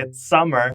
It's summer.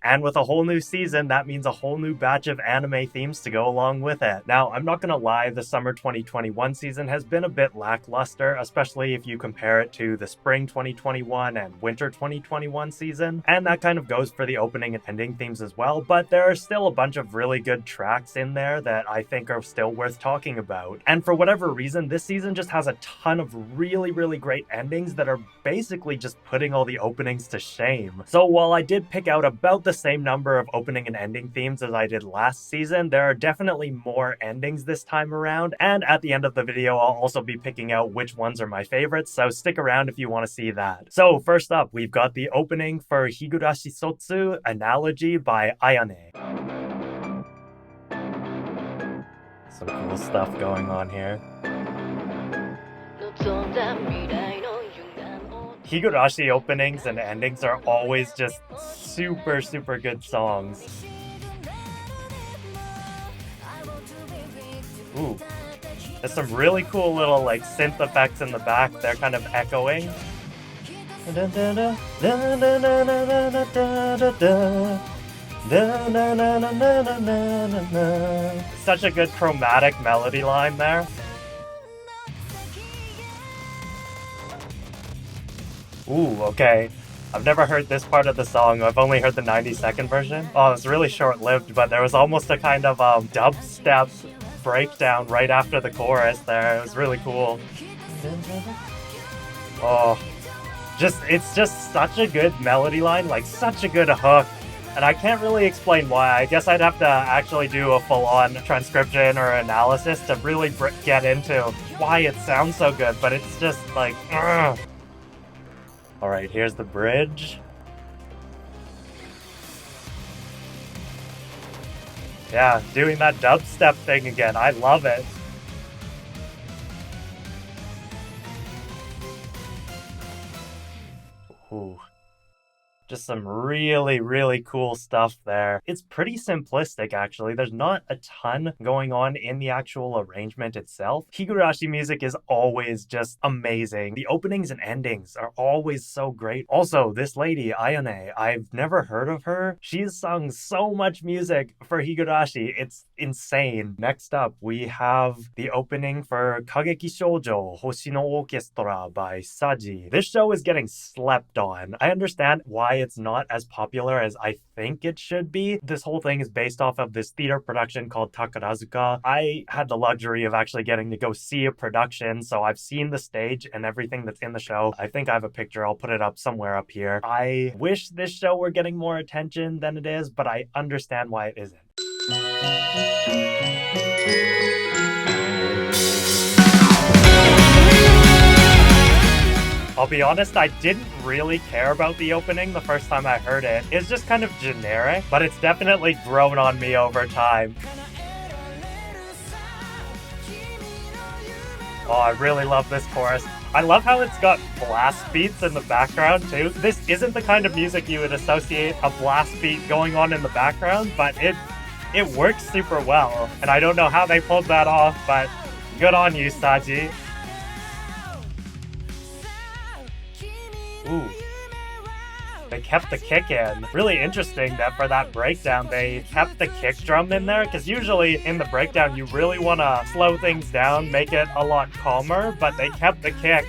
And with a whole new season, that means a whole new batch of anime themes to go along with it. Now, I'm not gonna lie, the summer 2021 season has been a bit lackluster, especially if you compare it to the spring 2021 and winter 2021 season. And that kind of goes for the opening and ending themes as well, but there are still a bunch of really good tracks in there that I think are still worth talking about. And for whatever reason, this season just has a ton of really, really great endings that are basically just putting all the openings to shame. So while I did pick out about the same number of opening and ending themes as I did last season, there are definitely more endings this time around, and at the end of the video I'll also be picking out which ones are my favorites, so stick around if you want to see that. So first up, we've got the opening for Higurashi SOTSU, Analogy by Ayane. Some cool stuff going on here. Higurashi openings and endings are always just super, super good songs. Ooh. There's some really cool little like synth effects in the back. They're kind of echoing. Such a good chromatic melody line there. Ooh, okay. I've never heard this part of the song. I've only heard the 90-second version. Oh, it's really short-lived, but there was almost a kind of dubstep breakdown right after the chorus there. It was really cool. Oh, it's just such a good melody line, like such a good hook. And I can't really explain why. I guess I'd have to actually do a full-on transcription or analysis to really get into why it sounds so good, but it's just like, ugh. Alright, here's the bridge. Yeah, doing that dubstep thing again. I love it. Ooh. Just some really, really cool stuff there. It's pretty simplistic, actually. There's not a ton going on in the actual arrangement itself. Higurashi music is always just amazing. The openings and endings are always so great. Also, this lady, Ayane, I've never heard of her. She's sung so much music for Higurashi. It's insane. Next up, we have the opening for Kageki Shojo,星のオーケストラ by saji. This show is getting slept on. I understand why it's not as popular as I think it should be. This whole thing is based off of this theater production called Takarazuka. I had the luxury of actually getting to go see a production, so I've seen the stage and everything that's in the show. I think I have a picture. I'll put it up somewhere up here. I wish this show were getting more attention than it is, but I understand why it isn't. I'll be honest, I didn't really care about the opening the first time I heard it. It's just kind of generic, but it's definitely grown on me over time. Oh, I really love this chorus. I love how it's got blast beats in the background too. This isn't the kind of music you would associate a blast beat going on in the background, but it works super well. And I don't know how they pulled that off, but good on you, Saji. Ooh. They kept the kick in. Really interesting that for that breakdown, they kept the kick drum in there, because usually in the breakdown, you really want to slow things down, make it a lot calmer, but they kept the kick.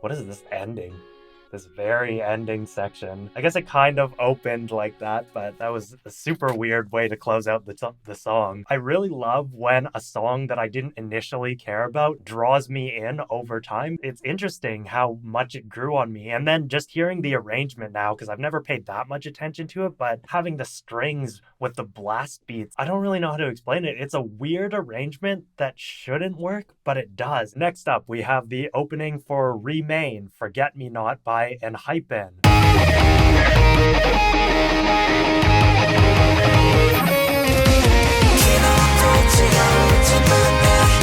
What is this ending? This very ending section. I guess it kind of opened like that, but that was a super weird way to close out the song. I really love when a song that I didn't initially care about draws me in over time. It's interesting how much it grew on me. And then just hearing the arrangement now, because I've never paid that much attention to it, but having the strings with the blast beats, I don't really know how to explain it. It's a weird arrangement that shouldn't work, but it does. Next up, we have the opening for Remain, Forget Me Not by ENHYPEN.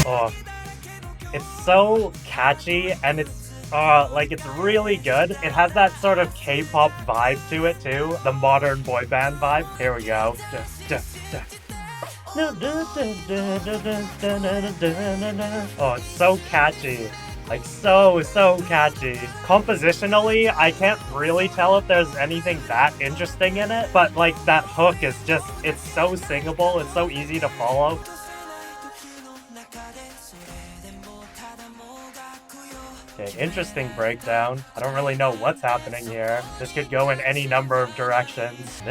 Oh, it's so catchy and it's really good. It has that sort of K-pop vibe to it too, the modern boy band vibe. Here we go. Oh, it's so catchy. Like, so catchy. Compositionally, I can't really tell if there's anything that interesting in it, but like that hook is just, it's so singable, it's so easy to follow. Okay, interesting breakdown. I don't really know what's happening here. This could go in any number of directions.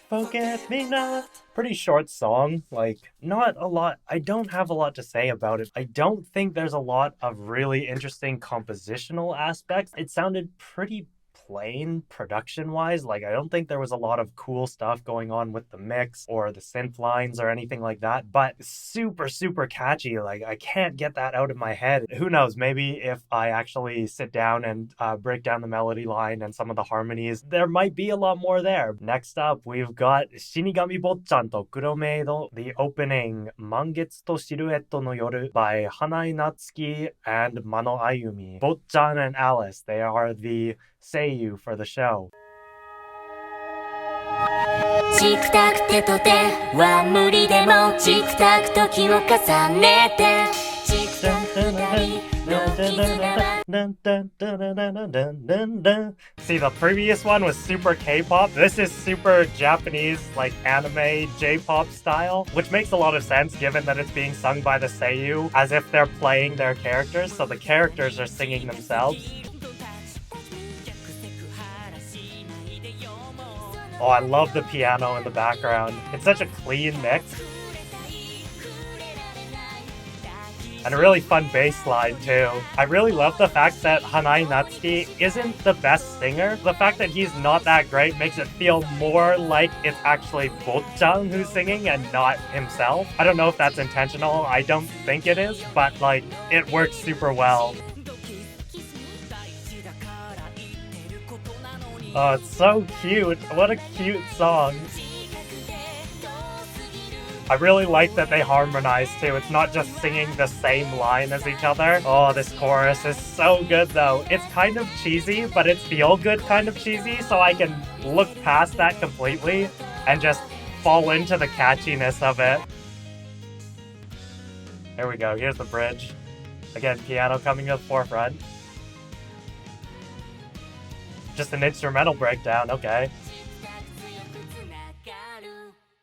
Forget me not. Pretty short song, like, not a lot. I don't have a lot to say about it. I don't think there's a lot of really interesting compositional aspects. It sounded pretty plain production-wise. Like, I don't think there was a lot of cool stuff going on with the mix or the synth lines or anything like that, but super catchy. Like, I can't get that out of my head. Who knows, maybe if I actually sit down and break down the melody line and some of the harmonies, there might be a lot more there. Next up, we've got Shinigami Bochan to Kuro Meido, the opening Mangetsu to Shiruetto no Yoru by Hanae Natsuki and Mano Ayumi. Bochan and Alice, they are the seiyuu for the show. See, the previous one was super K-pop. This is super Japanese, like anime J-pop style, which makes a lot of sense given that it's being sung by the seiyuu as if they're playing their characters, so the characters are singing themselves. Oh, I love the piano in the background. It's such a clean mix. And a really fun bass line too. I really love the fact that Hanae Natsuki isn't the best singer. The fact that he's not that great makes it feel more like it's actually Bochan who's singing and not himself. I don't know if that's intentional. I don't think it is, but like, it works super well. Oh, it's so cute. What a cute song. I really like that they harmonize too. It's not just singing the same line as each other. Oh, this chorus is so good though. It's kind of cheesy, but it's feel-good kind of cheesy, so I can look past that completely and just fall into the catchiness of it. There we go. Here's the bridge. Again, piano coming to the forefront. Just an instrumental breakdown, okay.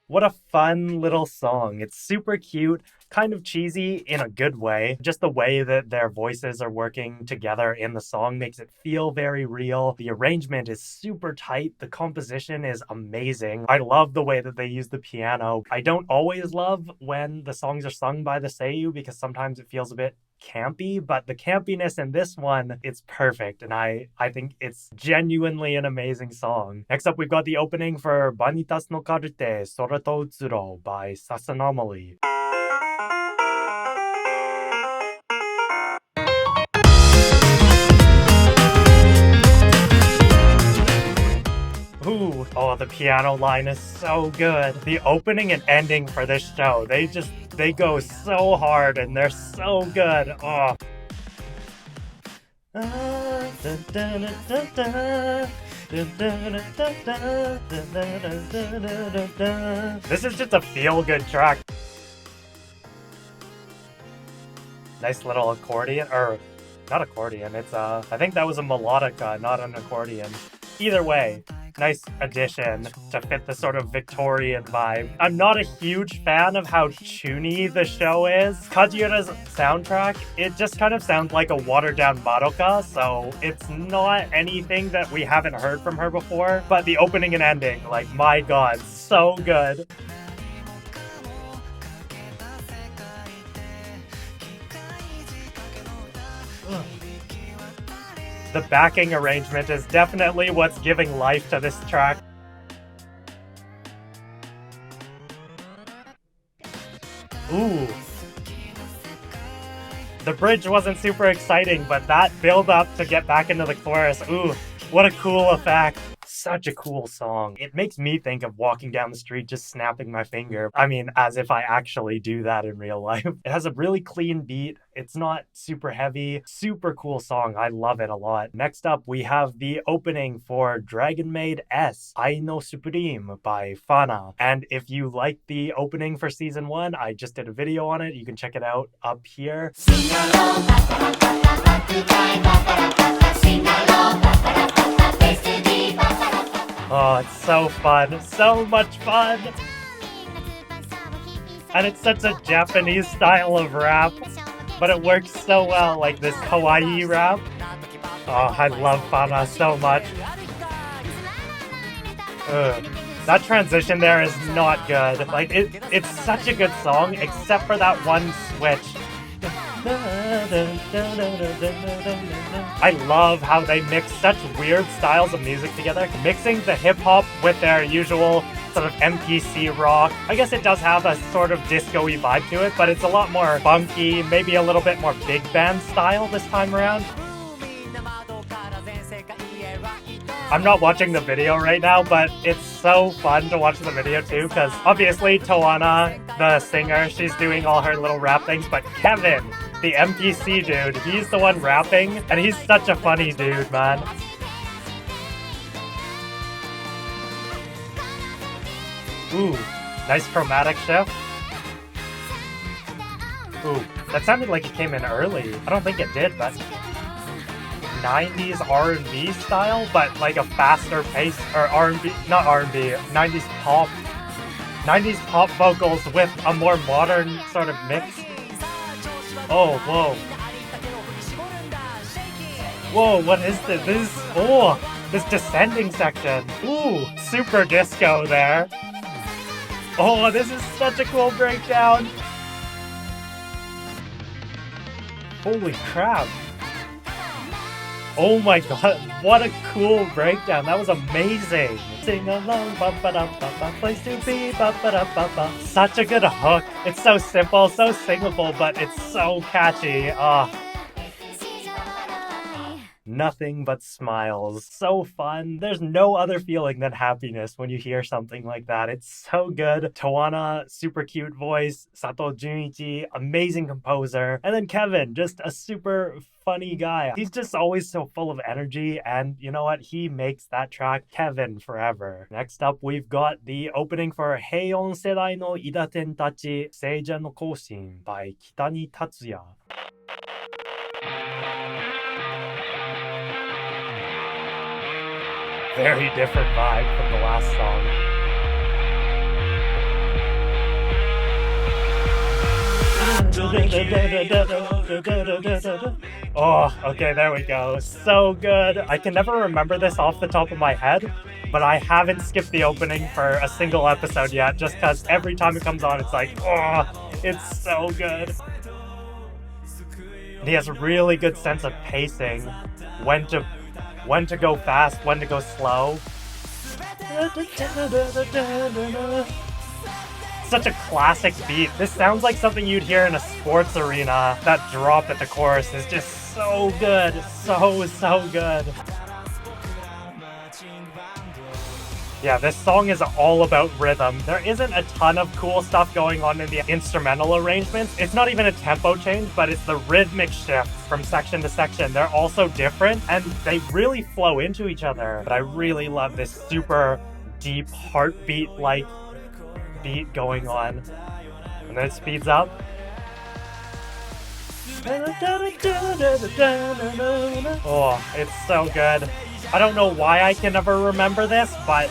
What a fun little song. It's super cute, kind of cheesy in a good way. Just the way that their voices are working together in the song makes it feel very real. The arrangement is super tight. The composition is amazing. I love the way that they use the piano. I don't always love when the songs are sung by the seiyuu because sometimes it feels a bit campy, but the campiness in this one, it's perfect, and I think it's genuinely an amazing song. Next up, we've got the opening for Vanitas no Karte Sora to Utsuro by Sasanomaly. Ooh, oh, the piano line is so good. The opening and ending for this show, they go so hard and they're so good. Oh. This is just a feel-good track. Nice little accordion, or not accordion, it's I think that was a melodica, not an accordion. Either way, nice addition to fit the sort of Victorian vibe. I'm not a huge fan of how chuny the show is. Kajiura's soundtrack, it just kind of sounds like a watered-down Madoka, so it's not anything that we haven't heard from her before. But the opening and ending, like, my god, so good. The backing arrangement is definitely what's giving life to this track. Ooh. The bridge wasn't super exciting, but that build up to get back into the chorus, ooh, what a cool effect. such a cool song. It makes me think of walking down the street just snapping my finger. I mean, as if I actually do that in real life. It has a really clean beat. It's not super heavy. Super cool song. I love it a lot. Next up, we have the opening for Dragon Maid S, Ai no Supreme by fhána. And if you like the opening for season 1, I just did a video on it. You can check it out up here. Oh, it's so fun. So much fun. And it's such a Japanese style of rap, but it works so well, like this kawaii rap. Oh, I love fhána so much. That transition there is not good. Like, it's such a good song, except for that one switch. I love how they mix such weird styles of music together, mixing the hip-hop with their usual sort of MPC rock. I guess it does have a sort of disco-y vibe to it, but it's a lot more funky, maybe a little bit more big band style this time around. I'm not watching the video right now, but it's so fun to watch the video too, because obviously Toana, the singer, she's doing all her little rap things, but Kevin, the MPC dude, he's the one rapping, and he's such a funny dude, man. Ooh, nice chromatic shift. Ooh, that sounded like it came in early. I don't think it did, but 90s R&B style, but like a faster pace, or R&B, not R&B, 90s pop vocals with a more modern sort of mix. Oh, whoa. Whoa, what is this? This descending section. Ooh, super disco there. Oh, this is such a cool breakdown. Holy crap. Oh my god, what a cool breakdown. That was amazing. Sing along, place to be, such a good hook. It's so simple, so singable, but it's so catchy. Nothing but smiles. So fun. There's no other feeling than happiness when you hear something like that. It's so good. Toana, super cute voice. Sato Junichi, amazing composer. And then Kevin, just a super funny guy. He's just always so full of energy, and you know what? He makes that track Kevin forever. Next up, we've got the opening for Heion Sedai no Idaten-tachi, Seija no Koshin by Kitani Tatsuya. Very different vibe from the last song. Oh, okay, there we go. So good. I can never remember this off the top of my head, but I haven't skipped the opening for a single episode yet, just because every time it comes on, it's like, oh, it's so good. And he has a really good sense of pacing, when to go fast, when to go slow. Such a classic beat. This sounds like something you'd hear in a sports arena. That drop at the chorus is just so good. So good. Yeah, this song is all about rhythm. There isn't a ton of cool stuff going on in the instrumental arrangements. It's not even a tempo change, but it's the rhythmic shifts from section to section. They're also different, and they really flow into each other. But I really love this super deep heartbeat-like beat going on. And then it speeds up. Oh, it's so good. I don't know why I can never remember this, but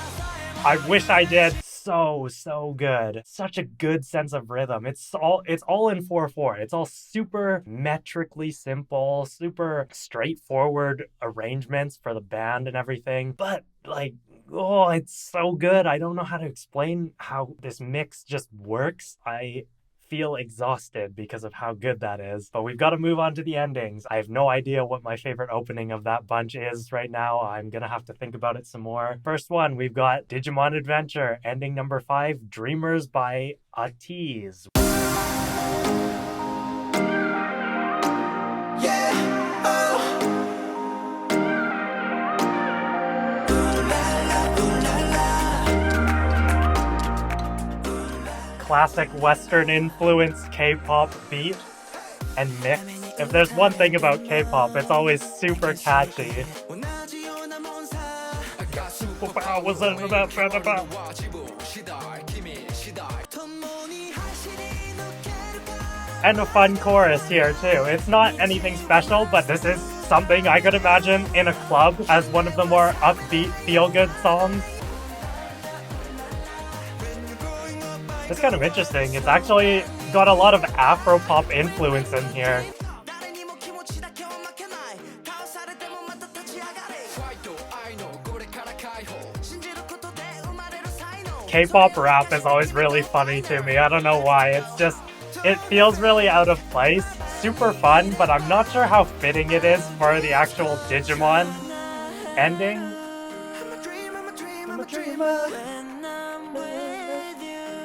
I wish I did. So good. Such a good sense of rhythm. It's all in 4/4. It's all super metrically simple, super straightforward arrangements for the band and everything. But like, oh, it's so good. I don't know how to explain how this mix just works. I feel exhausted because of how good that is. But we've got to move on to the endings. I have no idea what my favorite opening of that bunch is right now. I'm gonna have to think about it some more. First one, we've got Digimon Adventure, ending number 5, Dreamers by ATEEZ. classic Western influence K-pop beat and mix. If there's one thing about K-pop, it's always super catchy. And a fun chorus here too. It's not anything special, but this is something I could imagine in a club as one of the more upbeat, feel-good songs. It's kind of interesting. It's actually got a lot of Afro-pop influence in here. K-pop rap is always really funny to me. I don't know why. It's just, it feels really out of place. Super fun, but I'm not sure how fitting it is for the actual Digimon ending.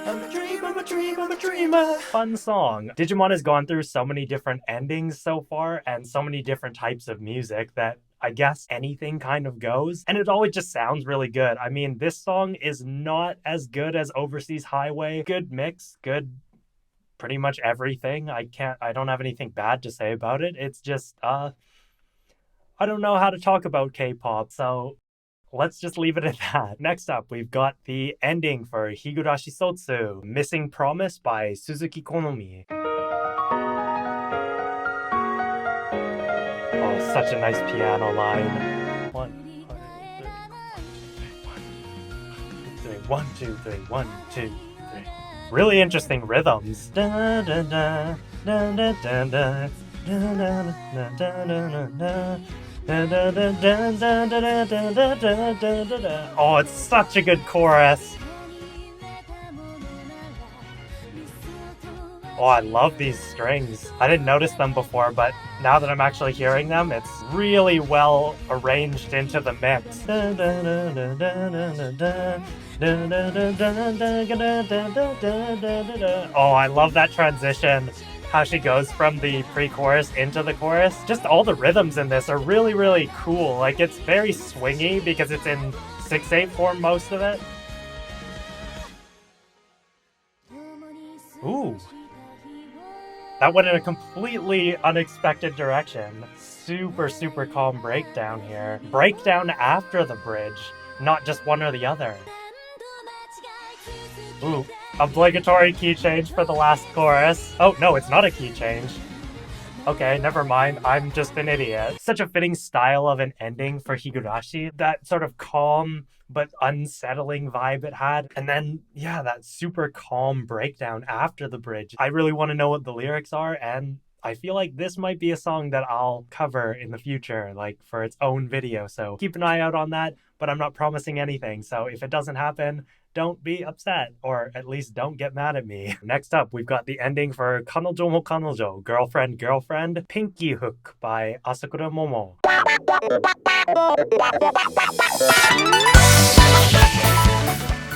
I'm a dreamer. Fun song. Digimon has gone through so many different endings so far and so many different types of music that I guess anything kind of goes, and it always just sounds really good. I mean, this song is not as good as Overseas Highway. Good mix, good pretty much everything. I don't have anything bad to say about it. It's just, I don't know how to talk about K-pop, so let's just leave it at that. Next up, we've got the ending for Higurashi SOTSU, Missing Promise by Suzuki Konomi. Oh, such a nice piano line. 1, 2, 3, 1, 2, 3. Really interesting rhythms. Da, da, da, da, da, da, da, da, da, da. Oh, it's such a good chorus. Oh, I love these strings. I didn't notice them before, but now that I'm actually hearing them, it's really well arranged into the mix. Oh, I love that transition. How she goes from the pre-chorus into the chorus. Just all the rhythms in this are really, really cool. Like, it's very swingy because it's in 6/8 form, most of it. Ooh. That went in a completely unexpected direction. Super, super calm breakdown here. Breakdown after the bridge, not just one or the other. Ooh, obligatory key change for the last chorus. Oh, no, it's not a key change. Okay, never mind. I'm just an idiot. Such a fitting style of an ending for Higurashi. That sort of calm but unsettling vibe it had. And then, yeah, that super calm breakdown after the bridge. I really want to know what the lyrics are, and I feel like this might be a song that I'll cover in the future, like for its own video. So keep an eye out on that, but I'm not promising anything. So if it doesn't happen, don't be upset, or at least don't get mad at me. Next up, we've got the ending for Kanojo mo Kanojo, Girlfriend, Girlfriend, Pinky Hook by Asakura Momo.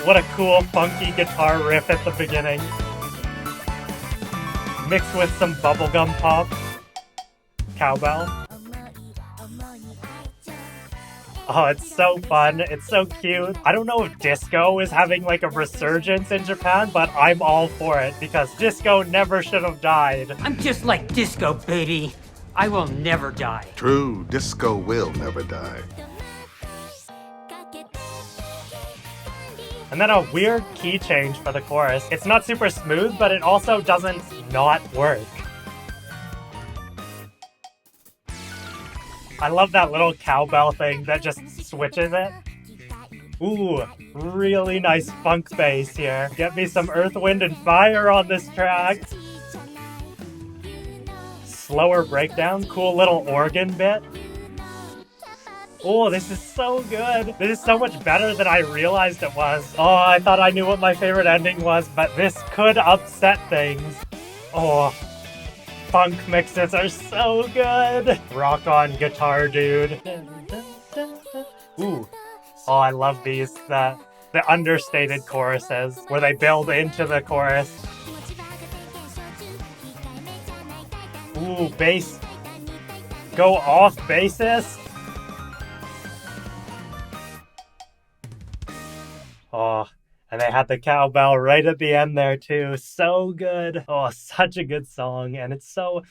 What a cool, funky guitar riff at the beginning. Mixed with some bubblegum pop. Cowbell. Oh, it's so fun. It's so cute. I don't know if disco is having like a resurgence in Japan, but I'm all for it because disco never should have died. I'm just like disco, baby. I will never die. True, disco will never die. And then a weird key change for the chorus. It's not super smooth, but it also doesn't not work. I love that little cowbell thing that just switches it. Ooh, really nice funk bass here. Get me some Earth, Wind, and Fire on this track. Slower breakdown, cool little organ bit. Oh, this is so good. This is so much better than I realized it was. Oh, I thought I knew what my favorite ending was, but this could upset things. Oh, funk mixes are so good. Rock on guitar, dude. Ooh. Oh, I love these. The understated choruses where they build into the chorus. Ooh, bass. Go off bassist. Oh, And they had the cowbell right at the end there too. So good. Oh, such a good song. And it's so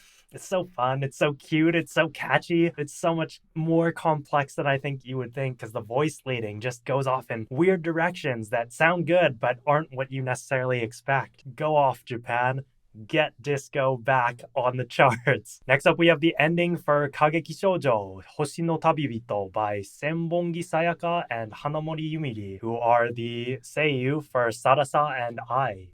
fun. It's so cute. It's so catchy. It's so much more complex than I think you would think because the voice leading just goes off in weird directions that sound good but aren't what you necessarily expect. Go off, Japan. Get disco back on the charts. Next up, we have the ending for Kageki Shojo, Hoshi no Tabibito by Senbongi Sayaka and Hanamori Yumiri, who are the seiyuu for Sarasa and Ai.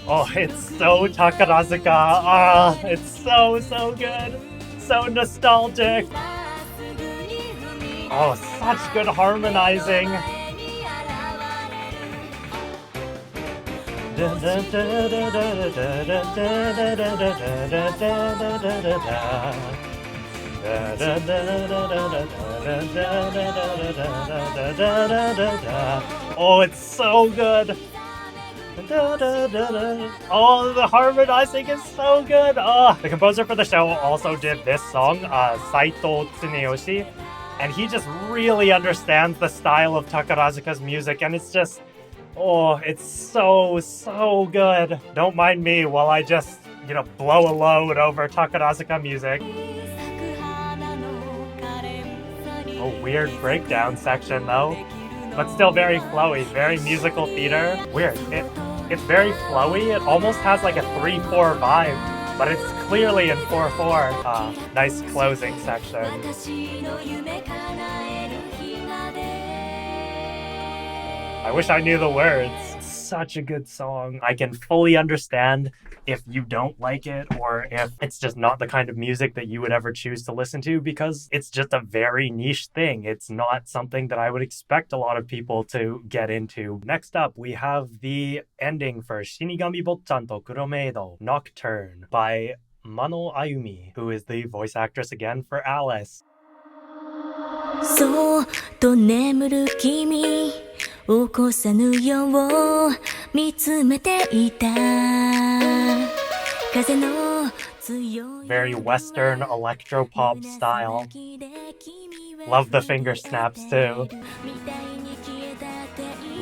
Oh, it's so Takarazuka. Ah, it's so good. So nostalgic. Oh, such good harmonizing. Oh, it's so good. Oh, the harmonizing is so good. Oh, the composer for the show also did this song, Saito Tsuneyoshi, and he just really understands the style of Takarazuka's music, and it's just, oh, it's so good. Don't mind me while I just, blow a load over Takarazuka music. A weird breakdown section though, but still very flowy, very musical theater. Weird. It's very flowy. It almost has like a 3/4 vibe, but it's clearly in 4/4. Nice closing section. I wish I knew the words. Such a good song. I can fully understand if you don't like it or if it's just not the kind of music that you would ever choose to listen to because it's just a very niche thing. It's not something that I would expect a lot of people to get into. Next up, we have the ending for Shinigami Botchan to Kuro Meido, Nocturne by Mano Ayumi, who is the voice actress again for Alice. そっと眠る君起こさぬよう見つめていた風の強い Very Western electropop style. Love the finger snaps too.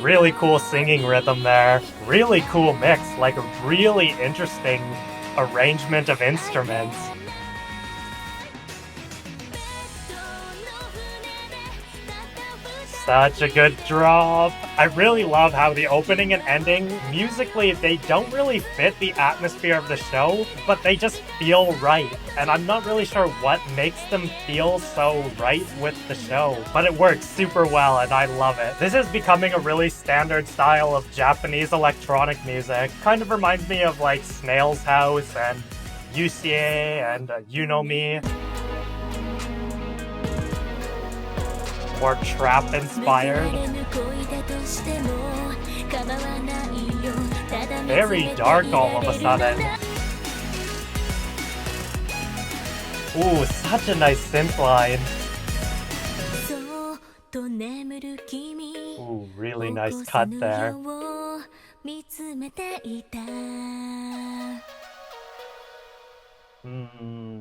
Really cool singing rhythm there. Really cool mix, like a really interesting arrangement of instruments. Such a good drop. I really love how the opening and ending, musically, they don't really fit the atmosphere of the show, but they just feel right. And I'm not really sure what makes them feel so right with the show, but it works super well and I love it. This is becoming a really standard style of Japanese electronic music. Kind of reminds me of like Snail's House and Yusie and You Know Me. More trap inspired. Very dark all of a sudden. Ooh, such a nice synth line. Ooh, really nice cut there.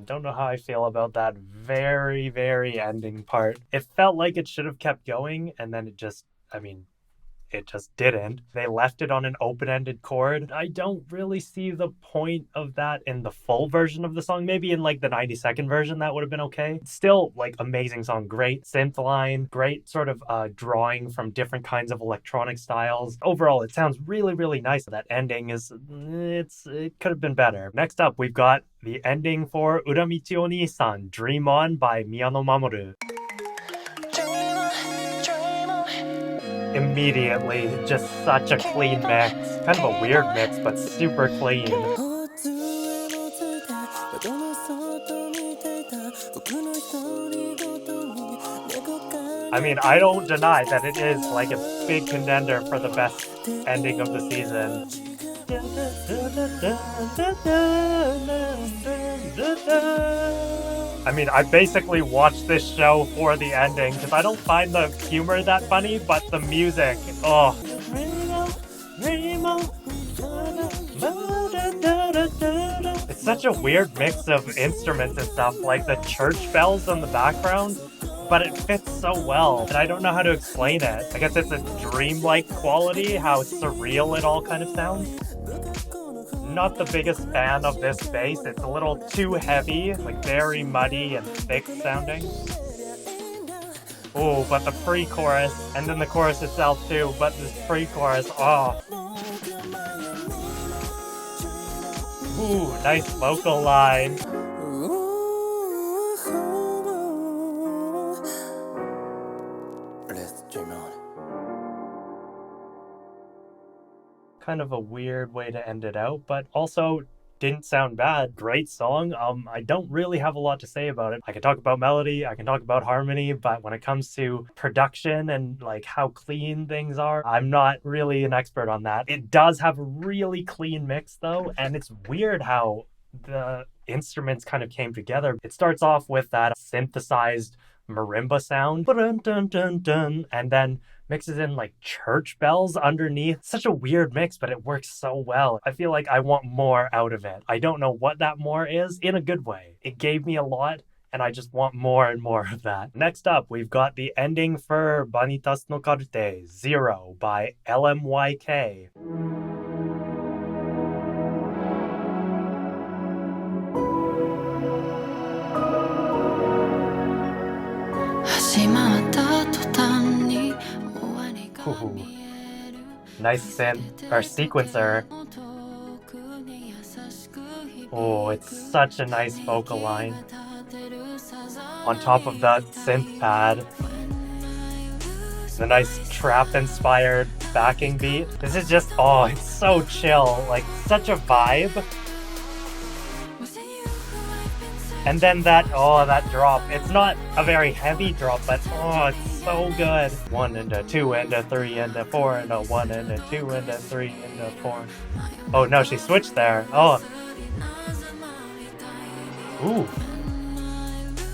Don't know how I feel about that very ending part. It felt like it should have kept going, and then it just didn't. They left it on an open-ended chord. I don't really see the point of that in the full version of the song. Maybe in like the 90-second version that would have been okay. Still, like, amazing song. Great synth line. Great sort of drawing from different kinds of electronic styles. Overall, it sounds really nice. That ending is, it could have been better. Next up, we've got the ending for Uramichi Oni-san, Dream On by Miyano Mamoru. Immediately, just such a clean mix. Kind of a weird mix, but super clean. I mean, I don't deny that it is like a big contender for the best ending of the season. I mean, I basically watched this show for the ending because I don't find the humor that funny, but the music, oh. It's such a weird mix of instruments and stuff, like the church bells in the background, but it fits so well, and I don't know how to explain it. I guess it's a dreamlike quality, how surreal it all kind of sounds. Not the biggest fan of this bass. It's a little too heavy, like very muddy and thick sounding. Oh, but the pre-chorus, and then the chorus itself too, but this pre-chorus, oh. Ooh, nice vocal line. Kind of a weird way to end it out, but also didn't sound bad. Great song. I don't really have a lot to say about it. I can talk about melody, I can talk about harmony, but when it comes to production and like how clean things are, I'm not really an expert on that. It does have a really clean mix though, and it's weird how the instruments kind of came together. It starts off with that synthesized marimba sound, and then mixes in like church bells underneath. Such a weird mix, but it works so well. I feel like I want more out of it. I don't know what that more is, in a good way. It gave me a lot, and I just want more and more of that. Next up, we've got the ending for Vanitas no Karte 0 by LMYK. Ooh. Nice synth, or sequencer. Oh, it's such a nice vocal line. On top of that synth pad. The nice trap-inspired backing beat. This is just, oh, it's so chill. Like, such a vibe. And then that drop. It's not a very heavy drop, but oh, it's so good. 1 and a 2 and a 3 and a 4 and a 1 and a 2 and a 3 and a 4. Oh no, she switched there. Oh. Ooh.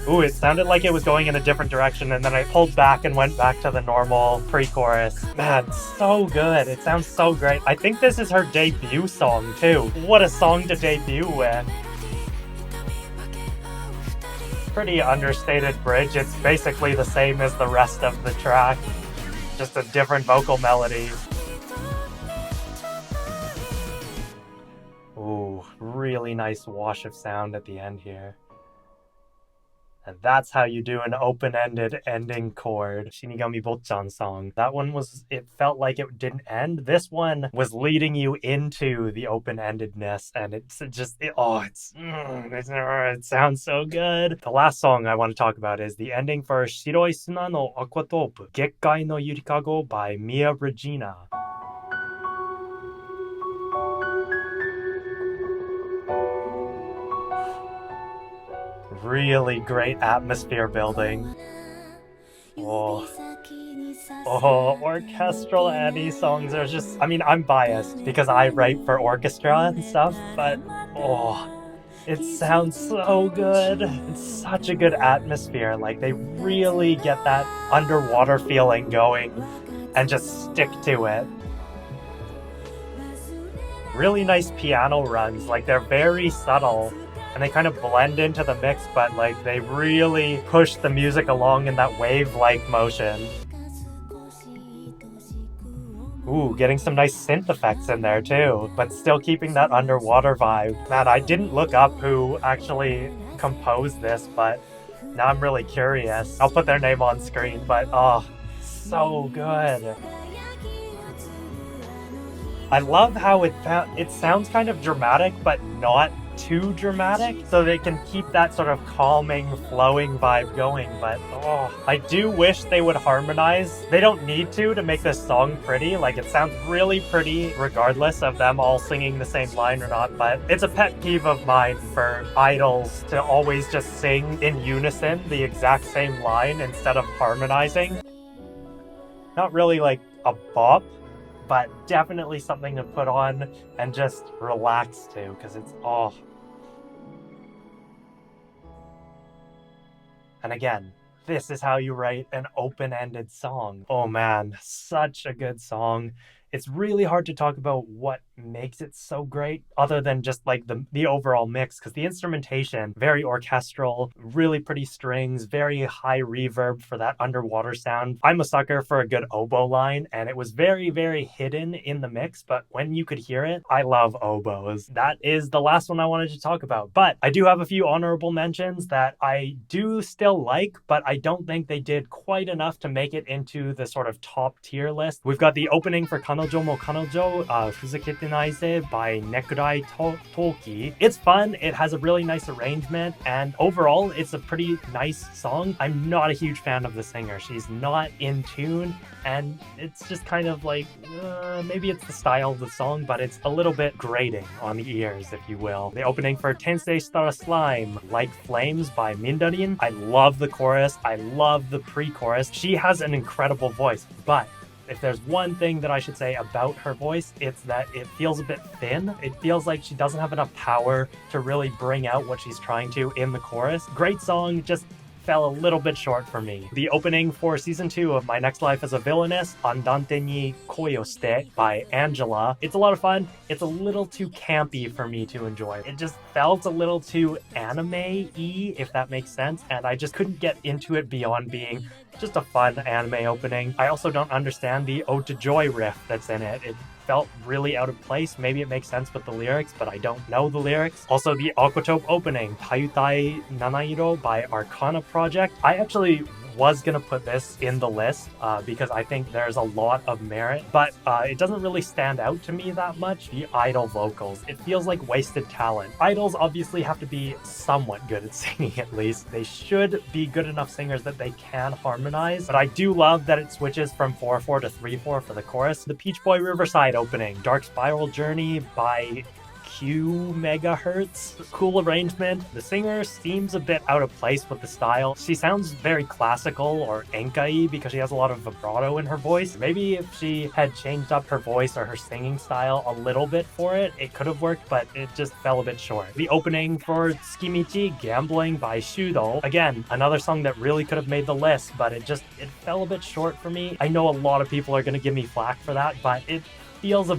Ooh, it sounded like it was going in a different direction, and then I pulled back and went back to the normal pre-chorus. Man, so good. It sounds so great. I think this is her debut song too. What a song to debut with. Pretty understated bridge. It's basically the same as the rest of the track, just a different vocal melody. Ooh, really nice wash of sound at the end here. And that's how you do an open-ended ending chord. Shinigami Botchan song. That one it felt like it didn't end. This one was leading you into the open-endedness, and it sounds so good. The last song I want to talk about is the ending for Shiroi Suna no Aquatope, Gekkai no Yurikago by Mia Regina. Really great atmosphere building. Oh, orchestral Annie songs are just, I mean, I'm biased because I write for orchestra and stuff, but it sounds so good. It's such a good atmosphere. Like, they really get that underwater feeling going and just stick to it. Really nice piano runs, like they're very subtle. And they kind of blend into the mix, but like they really push the music along in that wave-like motion. Ooh, getting some nice synth effects in there too, but still keeping that underwater vibe. Man, I didn't look up who actually composed this, but now I'm really curious. I'll put their name on screen, but so good. I love how it sounds kind of dramatic, but not too dramatic, so they can keep that sort of calming, flowing vibe going. But I do wish they would harmonize. They don't need to make this song pretty. Like, it sounds really pretty regardless of them all singing the same line or not, but it's a pet peeve of mine for idols to always just sing in unison the exact same line instead of harmonizing. Not really like a bop, but definitely something to put on and just relax to, because it's, oh. And again, this is how you write an open-ended song. Oh man, such a good song. It's really hard to talk about what makes it so great other than just like the overall mix, because the instrumentation, very orchestral, really pretty strings, very high reverb for that underwater sound. I'm a sucker for a good oboe line, and it was very, very hidden in the mix, but when you could hear it, I love oboes. That is the last one I wanted to talk about, but I do have a few honorable mentions that I do still like, but I don't think they did quite enough to make it into the sort of top tier list. We've got the opening for Kanojo mo Kanojo, Fuzukete Naise by Nekurai Toki. It's fun, it has a really nice arrangement, and overall it's a pretty nice song. I'm not a huge fan of the singer. She's not in tune, and it's just kind of like, maybe it's the style of the song, but it's a little bit grating on the ears, if you will. The opening for Tensei Star Slime, Like Flames by Mindarin. I love the chorus, I love the pre-chorus. She has an incredible voice, but if there's one thing that I should say about her voice, it's that it feels a bit thin. It feels like she doesn't have enough power to really bring out what she's trying to in the chorus. Great song, just fell a little bit short for me. The opening for season 2 of My Next Life as a Villainess, Andante ni Koyoshite by Angela. It's a lot of fun. It's a little too campy for me to enjoy. It just felt a little too anime-y, if that makes sense, and I just couldn't get into it beyond being just a fun anime opening. I also don't understand the Ode to Joy riff that's in it. It felt really out of place. Maybe it makes sense with the lyrics, but I don't know the lyrics. Also, the Aquatope opening, Tayutai Nanairo by Arcana Project. I actually was gonna put this in the list because I think there's a lot of merit, but it doesn't really stand out to me that much. The idol vocals, it feels like wasted talent. Idols obviously have to be somewhat good at singing, at least. They should be good enough singers that they can harmonize, but I do love that it switches from 4/4 to 3/4 for the chorus. The Peach Boy Riverside opening, Dark Spiral Journey by Q Megahertz. Cool arrangement. The singer seems a bit out of place with the style. She sounds very classical or enkai because she has a lot of vibrato in her voice. Maybe if she had changed up her voice or her singing style a little bit for it, it could have worked, but it just fell a bit short. The opening for Tsukimichi, Gambling by Shudo. Again, another song that really could have made the list, but it fell a bit short for me. I know a lot of people are going to give me flack for that, but it feels a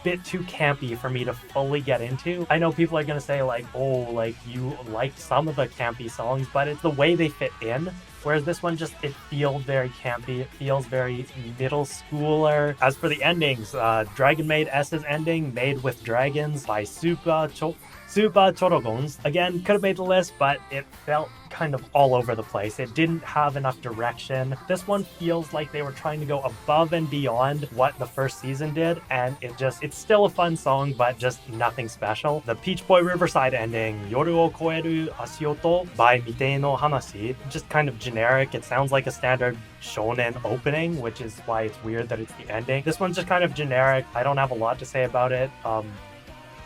bit too campy for me to fully get into. I know people are gonna say like, oh, like you liked some of the campy songs, but it's the way they fit in. Whereas this one it feels very campy. It feels very middle schooler. As for the endings, Dragon Maid S's ending, Made with Dragons by Super Chorogons. Again, could have made the list, but it felt kind of all over the place. It didn't have enough direction. This one feels like they were trying to go above and beyond what the first season did, and it's still a fun song, but just nothing special. The Peach Boy Riverside ending, Yoru o koeru ashioto by Mitei no Hanashi, just kind of generic. It sounds like a standard shonen opening, which is why it's weird that it's the ending. This one's just kind of generic. I don't have a lot to say about it.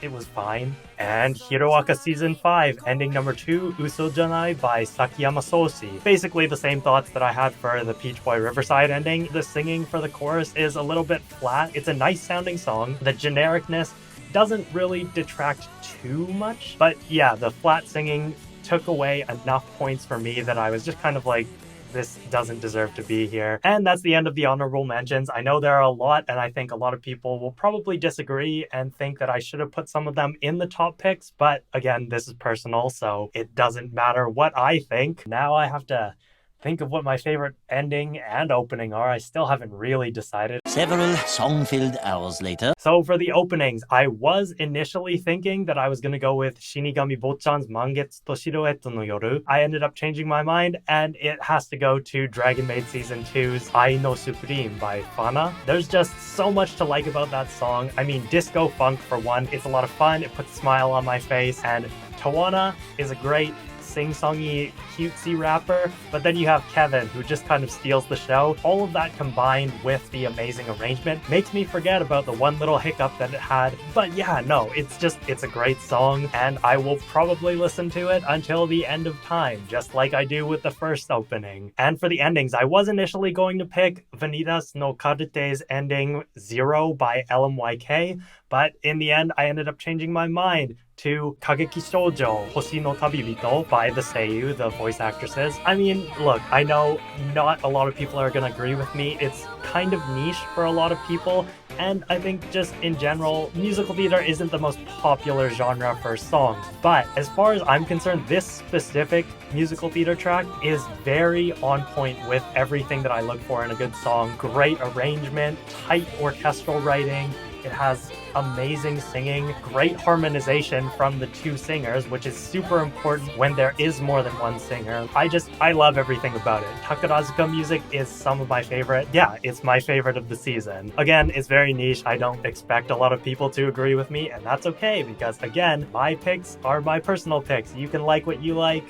It was fine. And Hiroaka Season 5, ending number 2, Uso Janai by Sakiyama Soshi. Basically the same thoughts that I had for the Peach Boy Riverside ending. The singing for the chorus is a little bit flat. It's a nice sounding song. The genericness doesn't really detract too much. But yeah, the flat singing took away enough points for me that I was just kind of like, this doesn't deserve to be here. And that's the end of the honorable mentions. I know there are a lot, and I think a lot of people will probably disagree and think that I should have put some of them in the top picks, but again, this is personal, so it doesn't matter what I think. Now I have to think of what my favorite ending and opening are. I still haven't really decided. Several song-filled hours later. So for the openings, I was initially thinking that I was going to go with Shinigami Bochan's Mangetsu to Silhouette no Yoru. I ended up changing my mind, and it has to go to Dragon Maid Season 2's Ai no Supreme by fhána. There's just so much to like about that song. I mean, disco funk for one. It's a lot of fun. It puts a smile on my face, and Tawana is a great sing-songy, cutesy rapper, but then you have Kevin, who just kind of steals the show. All of that combined with the amazing arrangement makes me forget about the one little hiccup that it had. But yeah, no, it's a great song, and I will probably listen to it until the end of time, just like I do with the first opening. And for the endings, I was initially going to pick Vanitas no Karte's ending 0 by LMYK, but in the end, I ended up changing my mind to Kageki Shojo, Hoshi no Tabibito by the Seiyu, the voice actresses. I mean, look, I know not a lot of people are gonna agree with me. It's kind of niche for a lot of people, and I think just in general, musical theater isn't the most popular genre for songs. But as far as I'm concerned, this specific musical theater track is very on point with everything that I look for in a good song. Great arrangement, tight orchestral writing, it has amazing singing, great harmonization from the two singers, which is super important when there is more than one singer. I love everything about it. Takarazuka music is some of my favorite. Yeah, it's my favorite of the season. Again, it's very niche. I don't expect a lot of people to agree with me, and that's okay because, again, my picks are my personal picks. You can like what you like.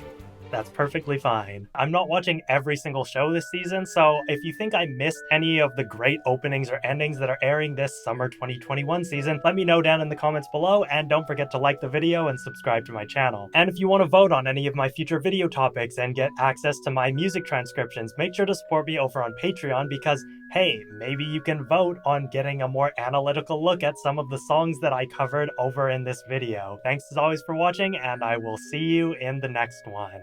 That's perfectly fine. I'm not watching every single show this season, so if you think I missed any of the great openings or endings that are airing this summer 2021 season, let me know down in the comments below, and don't forget to like the video and subscribe to my channel. And if you want to vote on any of my future video topics and get access to my music transcriptions, make sure to support me over on Patreon because, hey, maybe you can vote on getting a more analytical look at some of the songs that I covered over in this video. Thanks as always for watching, and I will see you in the next one.